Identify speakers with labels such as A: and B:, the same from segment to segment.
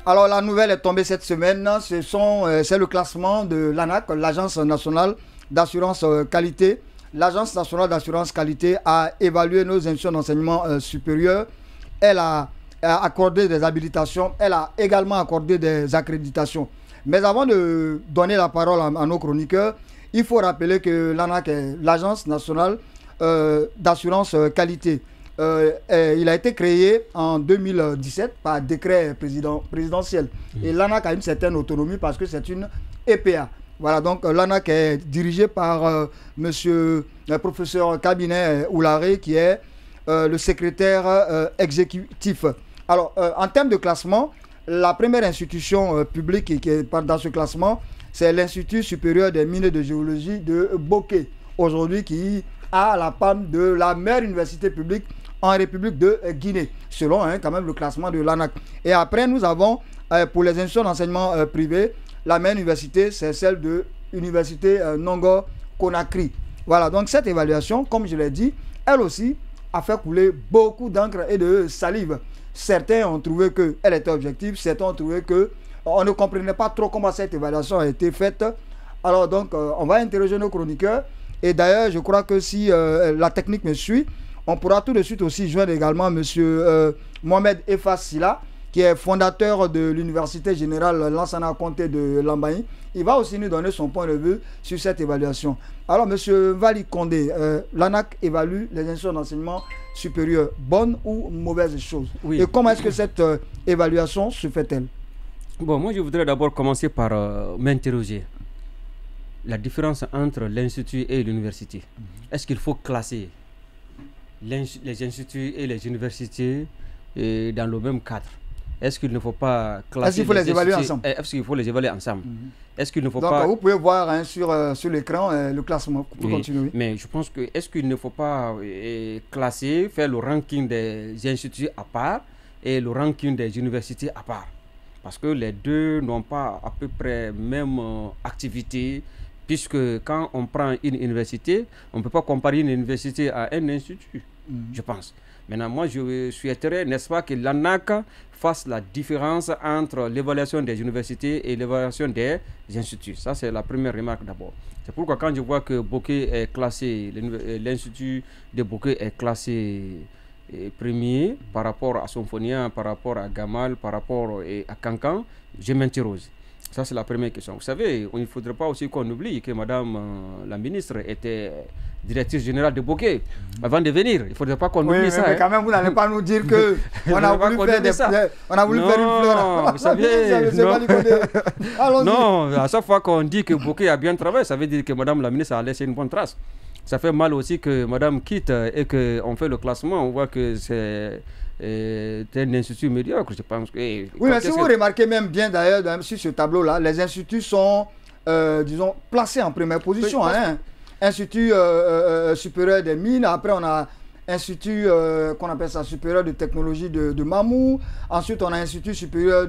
A: Alors la nouvelle est tombée cette semaine, c'est le classement de l'ANAQ, l'Agence nationale d'assurance qualité. L'Agence nationale d'assurance qualité a évalué nos institutions d'enseignement supérieur. Elle a accordé des habilitations, elle a également accordé des accréditations. Mais avant de donner la parole à nos chroniqueurs, il faut rappeler que l'ANAQ est l'Agence nationale d'assurance qualité. Il a été créé en 2017 par décret présidentiel. Et l'ANAQ a une certaine autonomie parce que c'est une EPA. Voilà, donc l'ANAQ est dirigé par monsieur le professeur Cabinet Oularé, qui est le secrétaire exécutif. Alors, en termes de classement, la première institution publique qui est dans ce classement, c'est l'Institut supérieur des mines et de géologie de Bokeh, aujourd'hui qui a la palme de la meilleure université publique en République de Guinée, selon quand même le classement de l'ANAQ. Et après, nous avons, pour les institutions d'enseignement privé, la meilleure université, c'est celle de l'université Nongor Conakry. Voilà, donc cette évaluation, comme je l'ai dit, elle aussi a fait couler beaucoup d'encre et de salive. Certains ont trouvé qu'elle était objective, certains ont trouvé qu'on ne comprenait pas trop comment cette évaluation a été faite. Alors donc, on va interroger nos chroniqueurs. Et d'ailleurs, je crois que si la technique me suit, on pourra tout de suite aussi joindre également M. Mohamed Efas Silla, qui est fondateur de l'Université Générale Lansana Conté de Lambaye. Il va aussi nous donner son point de vue sur cette évaluation. Alors, M. Vali Condé, l'ANAQ évalue les institutions d'enseignement supérieur. Bonne ou mauvaise chose? Oui. Et comment est-ce que cette évaluation se fait-elle?
B: Bon, moi, je voudrais d'abord commencer par m'interroger. La différence entre l'institut et l'université. Est-ce qu'il faut classer les instituts et les universités dans le même cadre? Est-ce qu'il ne faut pas classer?
A: Est-ce qu'il faut les évaluer ensemble?
B: Est-ce qu'il faut les évaluer ensemble? Est-ce qu'il ne faut
A: donc,
B: pas...
A: vous pouvez voir sur l'écran le classement pour continuer.
B: Mais je pense que est-ce qu'il ne faut pas classer, faire le ranking des instituts à part et le ranking des universités à part? Parce que les deux n'ont pas à peu près même activité. Puisque quand on prend une université, on ne peut pas comparer une université à un institut, je pense. Maintenant, moi, je souhaiterais, n'est-ce pas, que l'ANAQ fasse la différence entre l'évaluation des universités et l'évaluation des instituts. Ça, c'est la première remarque d'abord. C'est pourquoi quand je vois que Bokeh est classé, l'Institut de Bokeh est classé premier par rapport à Somphonia, par rapport à Gamal, par rapport à Kankan, je m'interroge. Ça, c'est la première question. Vous savez, il ne faudrait pas aussi qu'on oublie que Madame la ministre était directrice générale de Bokeh avant de venir. Il ne faudrait pas qu'on oublie ça.
A: Mais quand même, vous n'allez pas nous dire qu'on a voulu faire une fleur.
B: Vous savez, non, à chaque fois qu'on dit que Bokeh a bien travaillé, ça veut dire que Madame la ministre a laissé une bonne trace. Ça fait mal aussi que Madame quitte et qu'on fait le classement. On voit que c'est un institut médiocre, je pense. Oui,
A: mais si vous remarquez même bien d'ailleurs sur ce tableau-là, les instituts sont, disons, placés en première position. Institut supérieur des mines, après on a Institut, qu'on appelle ça, supérieur de technologie de Mamou, ensuite on a Institut supérieur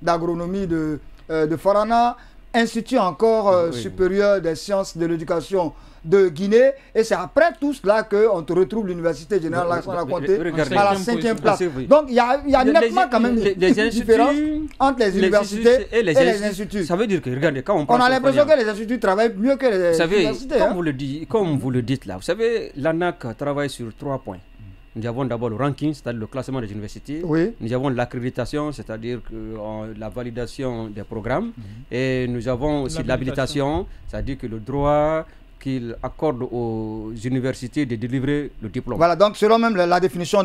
A: d'agronomie de Farana, Institut encore supérieur des sciences de l'éducation de Guinée, et c'est après tout cela qu'on te retrouve l'Université Générale Lansana Conté à la 5e place. Donc il y a nettement quand même des différences entre les universités et les instituts.
B: Ça veut dire que, regardez, quand
A: on a l'impression que les instituts travaillent mieux que les universités.
B: Comme vous le dites là, vous savez, l'ANAQ travaille sur 3 points. Nous avons d'abord le ranking, c'est-à-dire le classement des universités. Nous avons l'accréditation, c'est-à-dire la validation des programmes. Et nous avons aussi l'habilitation, c'est-à-dire que le droit qu'il accorde aux universités de délivrer le diplôme.
A: Voilà, donc selon même la définition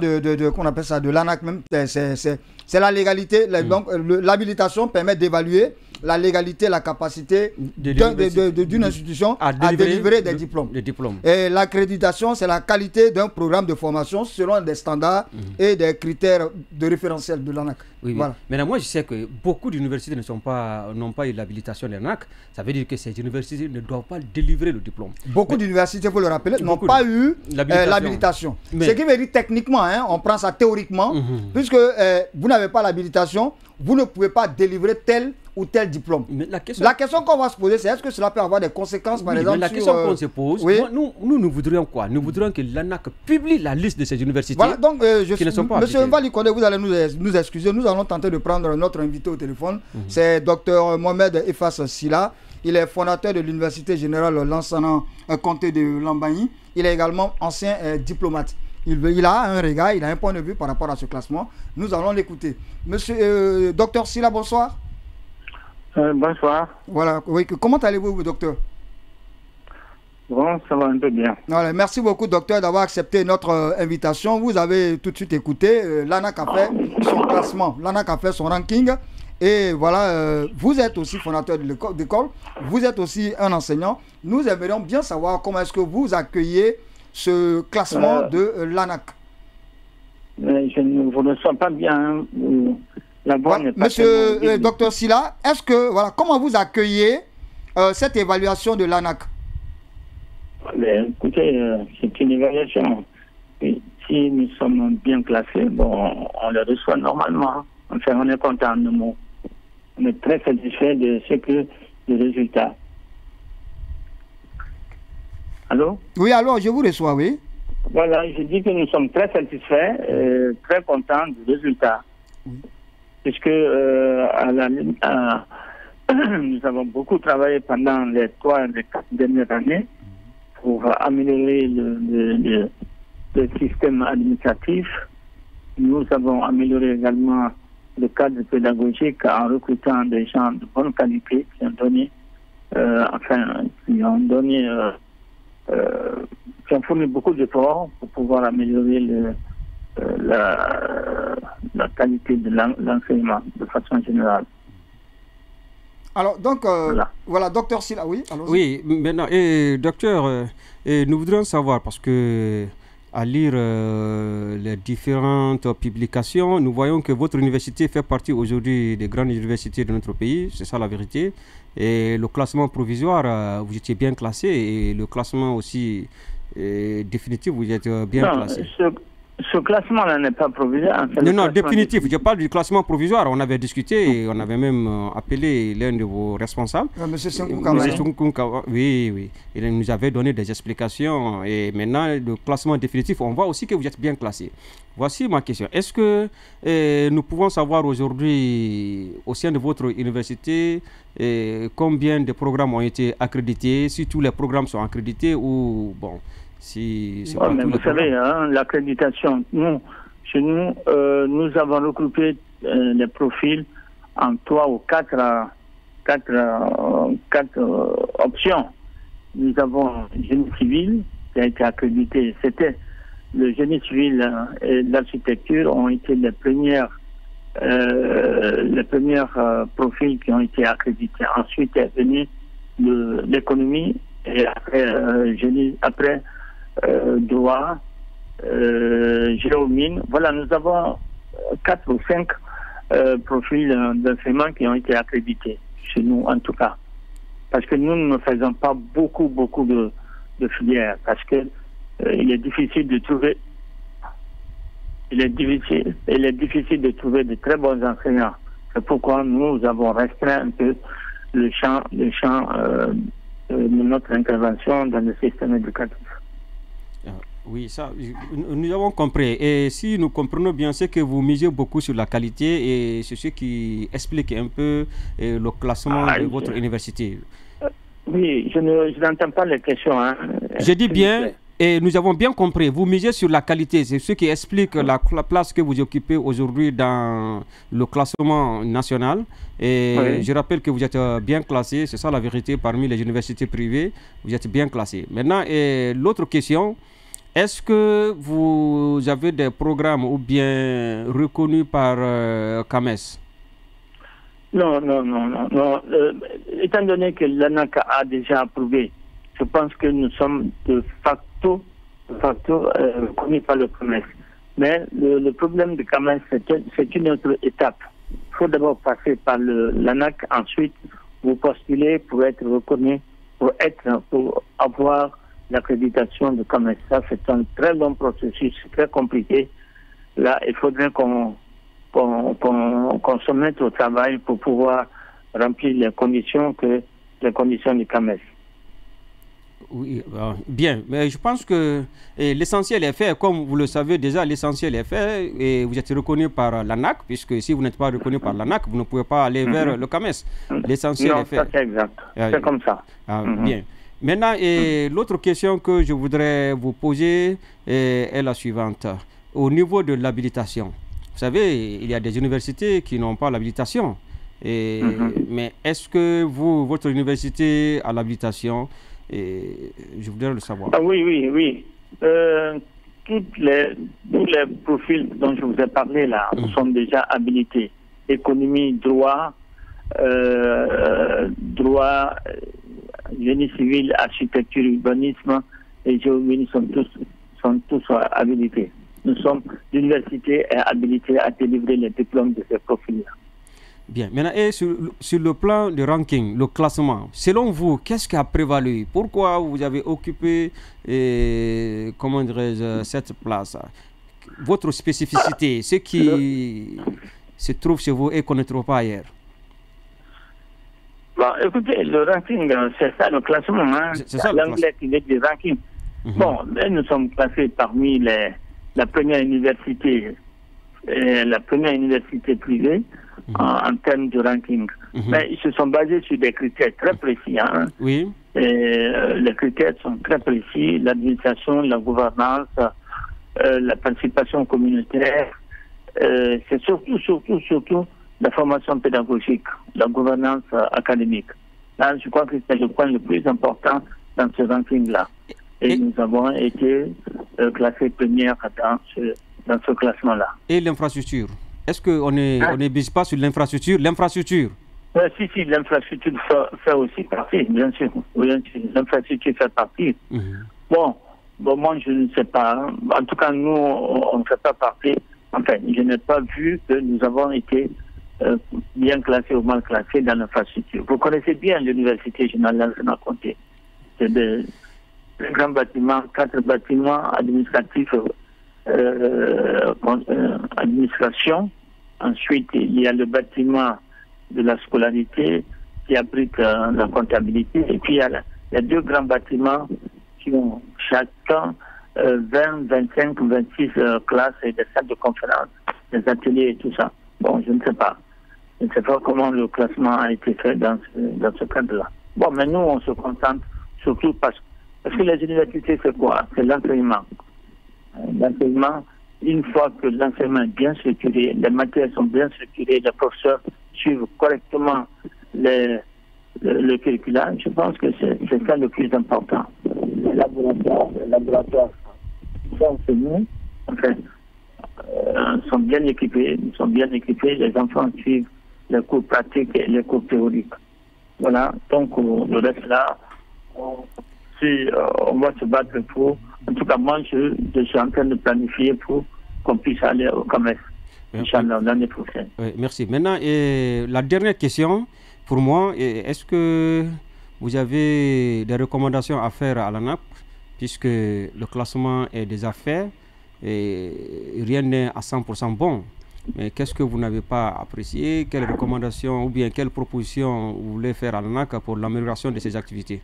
A: qu'on appelle ça de l'ANAQ même, c'est la légalité. Donc l'habilitation permet d'évaluer la légalité, la capacité d'une institution à délivrer des diplômes. Et l'accréditation, c'est la qualité d'un programme de formation selon des standards et des critères de référentiel de l'ANAQ.
B: Voilà. Maintenant, moi, je sais que beaucoup d'universités n'ont pas eu l'habilitation de l'ANAQ. Ça veut dire que ces universités ne doivent pas délivrer le diplôme.
A: Beaucoup d'universités, il faut le rappeler, n'ont pas eu l'habilitation. Ce qui veut dire techniquement, on prend ça théoriquement, puisque vous n'avez pas l'habilitation, vous ne pouvez pas délivrer tel ou tel diplôme.
B: Mais la
A: question qu'on va se poser, c'est est-ce que cela peut avoir des conséquences, par exemple,
B: mais la question qu'on se pose,
A: oui.
B: nous voudrions quoi? Nous voudrions que l'ANAC publie la liste de ces universités.
A: Voilà, donc,
B: qui ne sont pas
A: Monsieur Mvalikone, vous allez nous excuser. Nous allons tenter de prendre notre invité au téléphone. C'est Dr Mohamed Efas Sila. Il est fondateur de l'Université générale Lansana Comté de Lambagne. Il est également ancien diplomate. Il a un regard, il a un point de vue par rapport à ce classement. Nous allons l'écouter. Monsieur Dr Sila, bonsoir.
C: Bonsoir.
A: Voilà, oui, comment allez-vous, docteur?
C: Bon, ça va un peu bien.
A: Voilà, merci beaucoup, docteur, d'avoir accepté notre invitation. Vous avez tout de suite écouté. L'ANAC a fait son classement, l'ANAC a fait son ranking. Et voilà, vous êtes aussi fondateur de l'école, vous êtes aussi un enseignant. Nous aimerions bien savoir comment est-ce que vous accueillez ce classement de l'ANAC.
C: Je ne vous ressens pas bien. La voix n'est pas
A: Monsieur Dr Sila, est-ce que, voilà, comment vous accueillez cette évaluation de l'ANAC?
C: Écoutez, c'est une évaluation. Et si nous sommes bien classés, bon, on le reçoit normalement. Enfin, on est content de nous. On est très satisfait de ce que le résultat. Allô? Oui,
A: alors je vous reçois, oui.
C: Voilà, je dis que nous sommes très satisfaits, très contents du résultat. Oui. Puisque nous avons beaucoup travaillé pendant les 3 et les 4 dernières années pour améliorer le système administratif. Nous avons amélioré également le cadre pédagogique en recrutant des gens de bonne qualité qui ont fourni beaucoup d'efforts pour pouvoir améliorer la qualité de l'enseignement de façon générale.
A: Alors, donc, voilà, docteur Sila, oui.
B: Oui, maintenant, docteur, nous voudrions savoir, parce que à lire les différentes publications, nous voyons que votre université fait partie aujourd'hui des grandes universités de notre pays, c'est ça la vérité. Et le classement provisoire, vous étiez bien classé, et le classement aussi définitif, vous êtes bien classé.
C: Ce classement-là n'est pas provisoire.
B: Non, définitif. Je parle du classement provisoire. On avait discuté et on avait même appelé l'un de vos responsables.
A: Monsieur
B: Senkou. Oui. Il nous avait donné des explications. Et maintenant, le classement définitif, on voit aussi que vous êtes bien classé. Voici ma question. Est-ce que nous pouvons savoir aujourd'hui, au sein de votre université, combien de programmes ont été accrédités, si tous les programmes sont accrédités ou bon.
C: Mais vous savez, l'accréditation, chez nous, nous avons regroupé les profils en 3 ou 4 options. Nous avons le génie civil qui a été accrédité. C'était le génie civil et l'architecture ont été les premiers profils qui ont été accrédités. Ensuite est venu l'économie et après droit, géomine. Voilà, nous avons 4 ou 5 profils d'enseignement qui ont été accrédités, chez nous en tout cas. Parce que nous ne faisons pas beaucoup de filières, parce que il est difficile de trouver de trouver de très bons enseignants. C'est pourquoi nous avons restreint un peu le champ de notre intervention dans le système éducatif.
B: Oui, ça, nous avons compris. Et si nous comprenons bien, c'est que vous misez beaucoup sur la qualité et c'est ce qui explique un peu le classement de votre université.
C: Oui, je n'entends pas les questions.
B: Je dis bien, et nous avons bien compris, vous misez sur la qualité. C'est ce qui explique la place que vous occupez aujourd'hui dans le classement national. Et je rappelle que vous êtes bien classé, c'est ça la vérité, parmi les universités privées, vous êtes bien classé. Maintenant, l'autre question, est-ce que vous avez des programmes ou bien reconnus par CAMES?
C: Non. Étant donné que l'ANAC a déjà approuvé, je pense que nous sommes de facto reconnus par le CAMES. Mais le problème de CAMES, c'est une autre étape. Il faut d'abord passer par l'ANAC, ensuite vous postulez pour être reconnu, pour avoir l'accréditation de CAMES. Ça, c'est un très long processus, très compliqué. Là, il faudrait qu'on se mette au travail pour pouvoir remplir les conditions du CAMES.
B: Oui, bien, mais je pense que l'essentiel est fait, comme vous le savez déjà, l'essentiel est fait et vous êtes reconnu par l'ANAC, puisque si vous n'êtes pas reconnu par l'ANAC, vous ne pouvez pas aller vers le CAMES. L'essentiel est fait.
C: Ça c'est exact, c'est comme ça.
B: Bien. Maintenant, l'autre question que je voudrais vous poser est la suivante. Au niveau de l'habilitation, vous savez, il y a des universités qui n'ont pas l'habilitation. Mais est-ce que votre université a l'habilitation? Je voudrais le savoir.
C: Oui. Tous les profils dont je vous ai parlé là sont déjà habilités. Économie, droit, génie civil, architecture, urbanisme et géométrie sont tous habilités. L'université est habilitée à délivrer les diplômes de ces profils-là.
B: Bien. Maintenant, et sur le plan de ranking, le classement, selon vous, qu'est-ce qui a prévalu? Pourquoi vous avez occupé, comment dirais-je, cette place? Votre spécificité, ce qui se trouve chez vous et qu'on ne trouve pas ailleurs.
C: Bon, écoutez, le ranking, c'est ça le classement. Hein?
B: C'est ça
C: l'anglais qui est du ranking. Bon, nous sommes classés parmi la première université privée en termes de ranking. Mais ils se sont basés sur des critères très précis. Hein.
B: Oui.
C: Les critères sont très précis. L'administration, la gouvernance, la participation communautaire. C'est surtout la formation pédagogique, la gouvernance académique. Là, je crois que c'est le point le plus important dans ce ranking-là. Et nous avons été classés première dans ce classement-là.
B: Et l'infrastructure? Est-ce qu'on ne bise pas sur l'infrastructure?
C: Si, l'infrastructure fait aussi partie, bien sûr. L'infrastructure fait partie. Bon, moi, je ne sais pas. En tout cas, nous, on ne fait pas partie. Enfin, je n'ai pas vu que nous avons été bien classés ou mal classés dans l'infrastructure. Vous connaissez bien l'université générale de Comté. C'est de grands bâtiments, 4 bâtiments administratifs, administration. Ensuite, il y a le bâtiment de la scolarité qui abrite la comptabilité. Et puis, il y a 2 grands bâtiments qui ont chacun 20, 25, 26 classes et des salles de conférence, des ateliers et tout ça. Bon, je ne sais pas. Je ne sais pas comment le classement a été fait dans ce cadre-là. Bon, mais nous, on se concentre surtout parce que les universités, c'est quoi? C'est l'enseignement. L'enseignement, une fois que l'enseignement est bien structuré, les matières sont bien structurées, les professeurs suivent correctement le curriculum, je pense que c'est ça le plus important. Les laboratoires sont enseignés, enfin, sont bien équipés, les enfants suivent les cours pratiques et les cours théoriques. Voilà, donc le reste là, on va se battre pour. En tout cas, moi, je suis en train de planifier pour qu'on puisse aller au CAMES, Inch'Allah, l'année prochaine.
B: Oui, merci. Maintenant, la dernière question, pour moi, est-ce que vous avez des recommandations à faire à l'ANAC, puisque le classement est déjà fait et rien n'est à 100% bon? Mais qu'est-ce que vous n'avez pas apprécié? Quelles recommandations ou bien quelles propositions vous voulez faire à l'ANAC pour l'amélioration de ces activités?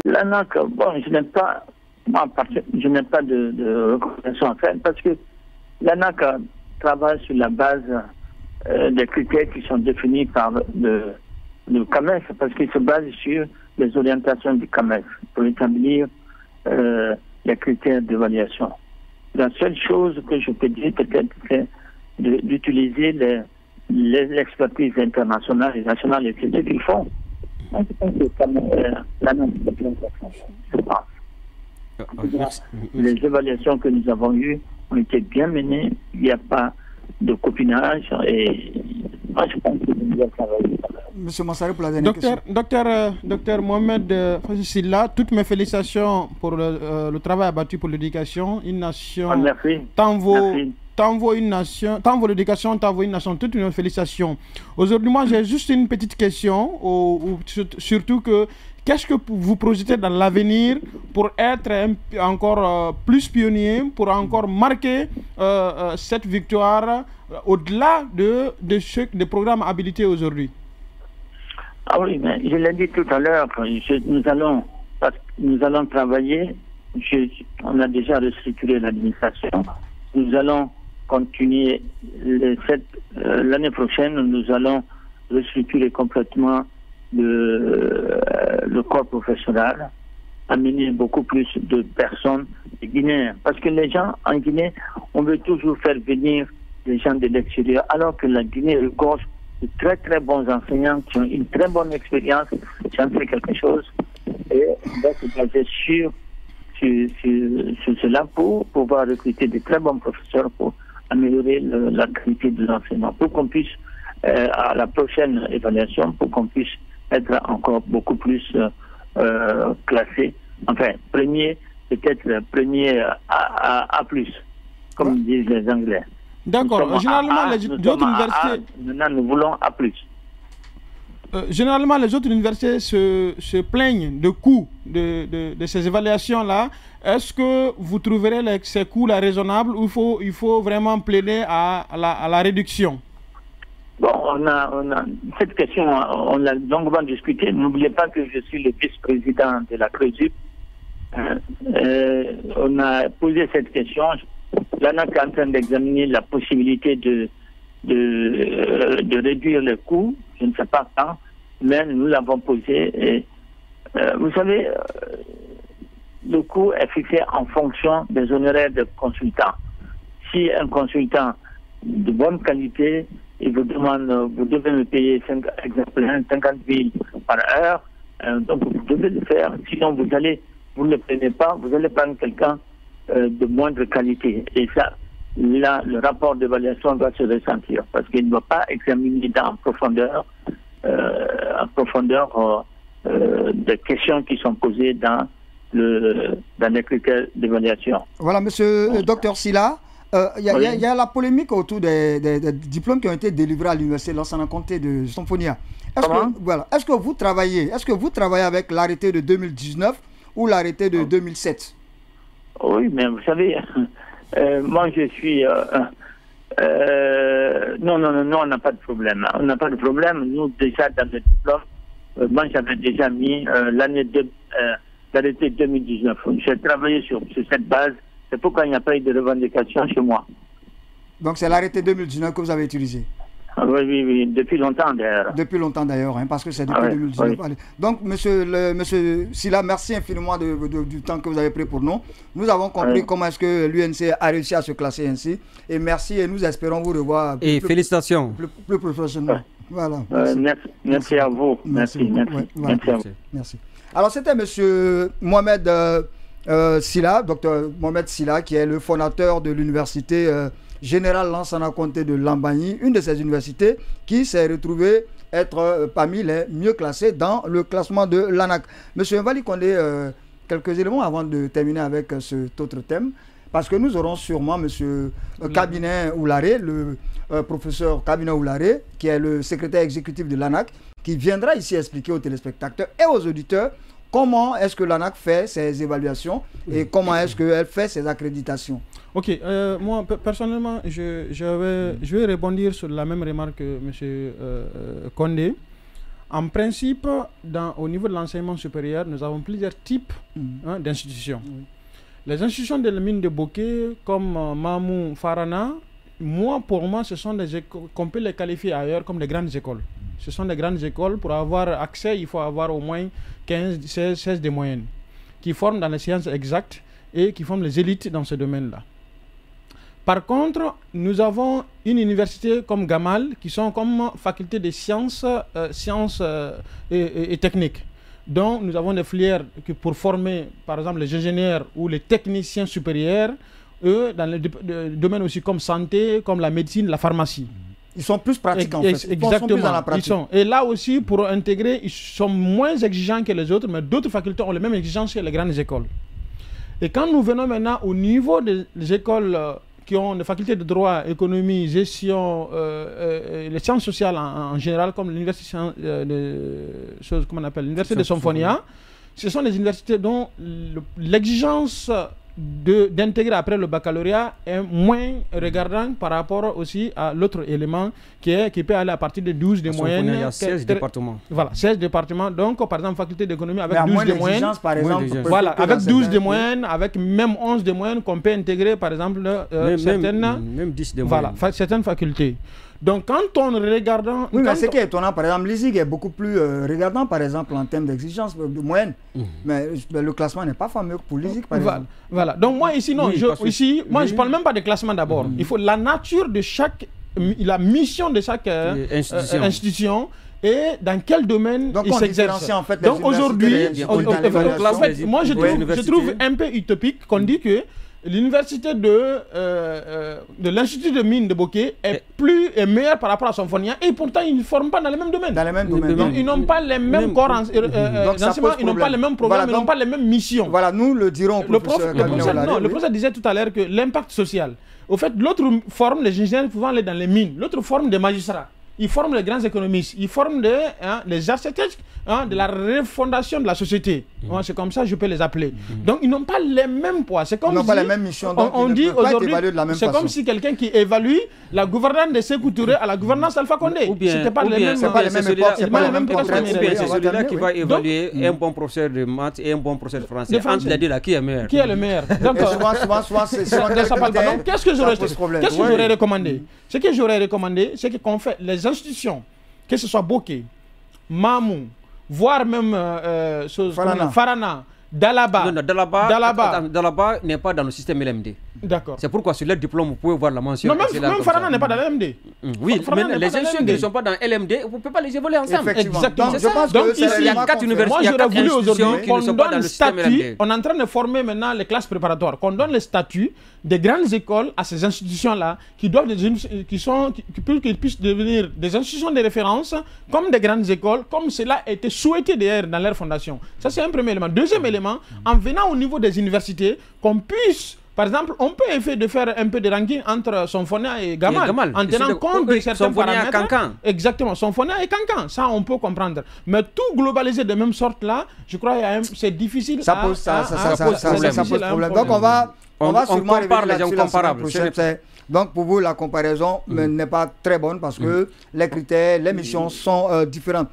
C: L'ANAC, bon, je n'ai pas de recommandations à faire parce que l'ANAC travaille sur la base des critères qui sont définis par le CAMES, parce qu'il se base sur les orientations du CAMES pour établir les critères d'évaluation. La seule chose que je peux dire peut-être, c'est d'utiliser l'expertise internationale et nationale et c'est ce qu'ils font. Moi, je pense que l'ANAC est bien je pense. Les évaluations que nous avons eues ont été bien menées. Il n'y a pas de copinage et moi, je pense que nous devons travailler.
A: Monsieur Mansari, pour la dernière question.
D: Docteur Mohamed Silla, toutes mes félicitations pour le travail abattu pour l'éducation. Une nation.
C: Merci.
D: Tant vaut l'éducation, tant vaut une nation. Toutes nos félicitations. Aujourd'hui, moi, j'ai juste une petite question, surtout que qu'est-ce que vous projetez dans l'avenir pour être encore plus pionnier, pour encore marquer cette victoire au-delà des programmes habilités aujourd'hui?
C: Ah oui, mais je l'ai dit tout à l'heure, nous allons travailler, on a déjà restructuré l'administration, nous allons continuer l'année prochaine, nous allons restructurer complètement le corps professionnel, amener beaucoup plus de personnes, des Guinéens. Parce que les gens en Guinée, on veut toujours faire venir des gens de l'extérieur, alors que la Guinée regorge de très très bons enseignants qui ont une très bonne expérience, qui ont fait quelque chose, et on va se baser sur cela pour pouvoir recruter de très bons professeurs pour améliorer la qualité de l'enseignement, pour qu'on puisse, à la prochaine évaluation, pour qu'on puisse être encore beaucoup plus classé, enfin, premier, peut-être premier A+, comme disent les Anglais.
D: D'accord. Généralement, les autres universités...
C: Maintenant, nous voulons A+.
D: Généralement, les autres universités se plaignent de coûts de ces évaluations-là. Est-ce que vous trouverez ces coûts-là raisonnables ou il faut vraiment plaider à la réduction?
C: Bon, on a cette question, on l'a longuement discutée. N'oubliez pas que je suis le vice-président de la CRESUP. On a posé cette question. L'ANAQ est en train d'examiner la possibilité de réduire les coûts. Je ne sais pas quand, mais nous l'avons posé. Et, vous savez, le coût est fixé en fonction des honoraires de consultants. Si un consultant de bonne qualité, il vous demande, vous devez me payer 50 000 par heure, donc vous devez le faire. Sinon, vous ne le prenez pas, vous allez prendre quelqu'un de moindre qualité. Et ça, là, le rapport d'évaluation doit se ressentir, parce qu'il ne doit pas examiner en profondeur des questions qui sont posées dans les critères d'évaluation.
A: Voilà, monsieur Dr Sylla, il y a la polémique autour des diplômes qui ont été délivrés à l'université Lansana Conté de Symphonia. Est-ce que vous travaillez avec l'arrêté de 2019 ou l'arrêté de 2007?
C: Oui, mais vous savez, moi je suis... non, on n'a pas de problème. On n'a pas de problème. Nous, déjà, dans le diplôme, moi j'avais déjà mis l'arrêté 2019. J'ai travaillé sur cette base. C'est pourquoi il n'y a pas eu de revendication chez moi.
A: Donc c'est l'arrêté 2019 que vous avez utilisé?
C: Oui, depuis longtemps d'ailleurs.
A: Depuis longtemps d'ailleurs, hein, parce que c'est depuis 2019. Oui. Donc, monsieur Sylla, merci infiniment du temps que vous avez pris pour nous. Nous avons compris comment est-ce que l'UNC a réussi à se classer ainsi. Et merci, et nous espérons vous revoir.
B: Et félicitations.
A: Plus professionnellement. Voilà.
C: Merci à vous. Merci à vous.
A: Merci. Alors, c'était monsieur Mohamed Sylla, docteur Mohamed Sylla, qui est le fondateur de l'université Général Lansana Conté de Lambagne, une de ces universités qui s'est retrouvée être parmi les mieux classées dans le classement de l'ANAQ. Monsieur Mvali Condé, quelques éléments avant de terminer avec cet autre thème, parce que nous aurons sûrement monsieur Kabinet Oularé, le professeur Kabinet Oularé, qui est le secrétaire exécutif de l'ANAQ, qui viendra ici expliquer aux téléspectateurs et aux auditeurs comment est-ce que l'ANAQ fait ses évaluations et comment est-ce qu'elle fait ses accréditations.
D: Ok, moi personnellement, je vais rebondir sur la même remarque que M. Condé. En principe, au niveau de l'enseignement supérieur, nous avons plusieurs types d'institutions. Les institutions de la mine de Bokeh, comme Mamou Farana, pour moi, ce sont des écoles qu'on peut les qualifier ailleurs comme des grandes écoles. Ce sont des grandes écoles. Pour avoir accès, il faut avoir au moins 16 de moyenne, qui forment dans les sciences exactes et qui forment les élites dans ce domaine-là. Par contre, nous avons une université comme Gamal, qui sont comme faculté de sciences, et techniques. Donc, nous avons des filières pour former, par exemple, les ingénieurs ou les techniciens supérieurs, eux, dans les domaines aussi comme santé, comme la médecine, la pharmacie.
A: Ils sont plus pratiques en fait.
D: Exactement.
A: Ils sont plus dans la pratique.
D: Et là aussi, pour intégrer, ils sont moins exigeants que les autres, mais d'autres facultés ont les mêmes exigences que les grandes écoles. Et quand nous venons maintenant au niveau des écoles qui ont des facultés de droit, économie, gestion, les sciences sociales en général, comme l'université l'université de Symphonia, ce sont des universités dont l'exigence d'intégrer après le baccalauréat est moins regardant par rapport aussi à l'autre élément qui peut aller à partir de 12 de moyenne.
B: Il y a 16 départements.
D: Voilà, 16 départements. Donc, par exemple, faculté d'économie avec 12 de moyenne.
A: Par exemple,
D: voilà, avec 12 de moyenne, avec même 11 de moyenne qu'on peut intégrer, par exemple,
B: même 10 de moyenne.
D: Voilà, certaines facultés. Donc, quand on regarde...
A: Oui, mais ce qui est étonnant, par exemple, l'ISIG est beaucoup plus regardant, par exemple, en termes d'exigence de moyenne. Mais le classement n'est pas fameux pour l'ISIG, par exemple.
D: Voilà. Donc, moi, ici, non. Je ne parle même pas de classement d'abord. Il faut la nature de chaque... La mission de chaque institution et dans quel domaine il s'exerce.
A: En fait,
D: donc, aujourd'hui, moi, je trouve un peu utopique qu'on dit que l'université de l'Institut de mines de Bokeh est meilleure par rapport à Symphonia et pourtant ils ne forment pas dans le même domaine. Donc ils n'ont pas les mêmes corps d'enseignement, ils n'ont pas les mêmes programmes, ils n'ont pas les mêmes missions.
A: Voilà, nous le dirons.
D: Le professeur disait tout à l'heure que l'impact social. Au fait, l'autre forme les ingénieurs pouvant aller dans les mines, l'autre forme des magistrats. Ils forment les grands économistes, ils forment les architectes de la refondation de la société. C'est comme ça que je peux les appeler. Donc ils n'ont pas les mêmes poids. Ils
A: n'ont pas les mêmes missions.
D: On dit aujourd'hui, c'est comme si quelqu'un qui évalue la gouvernance de Sékou Touré à la gouvernance d'Alpha Condé.
B: C'est
A: pas les mêmes
B: portraits. C'est celui-là qui va évaluer un bon professeur de maths et un bon professeur de français. Entre les deux, là, qui est meilleur?
D: Qui est le meilleur? Donc, qu'est-ce que j'aurais recommandé? Ce que j'aurais recommandé, c'est qu'on fait les institutions, que ce soit Bokeh, Mamou, voire même Farana, Dalaba.
B: Dalaba n'est pas dans le système LMD.
D: D'accord.
B: C'est pourquoi sur leur diplôme, vous pouvez voir la mention.
D: Non, même Farana n'est pas dans LMD.
B: Oui, mais les institutions qui ne sont pas dans LMD, vous ne pouvez pas les évoluer ensemble.
D: Exactement.
A: Donc
D: ici,
B: il y a 4 universités,
D: moi j'aurais voulu aujourd'hui qu'on donne le statut.
B: LMD.
D: On est en train de former maintenant les classes préparatoires. Qu'on donne le statut des grandes écoles à ces institutions-là qui puissent devenir des institutions de référence comme des grandes écoles, comme cela a été souhaité d'ailleurs dans leur fondation. Ça, c'est un premier élément. Deuxième élément, en venant au niveau des universités, qu'on puisse... Par exemple, on peut essayer de faire un peu de ranking entre Symphonia et Gamal, en tenant compte de certains paramètres.
B: Cancan.
D: Exactement, Symphonia et Cancan, ça on peut comprendre. Mais tout globaliser de même sorte là, je crois que c'est difficile.
A: Ça pose problème. Donc on va sûrement
B: compare les gens comparables.
A: Donc pour vous, la comparaison n'est pas très bonne parce que les critères, les missions sont différentes.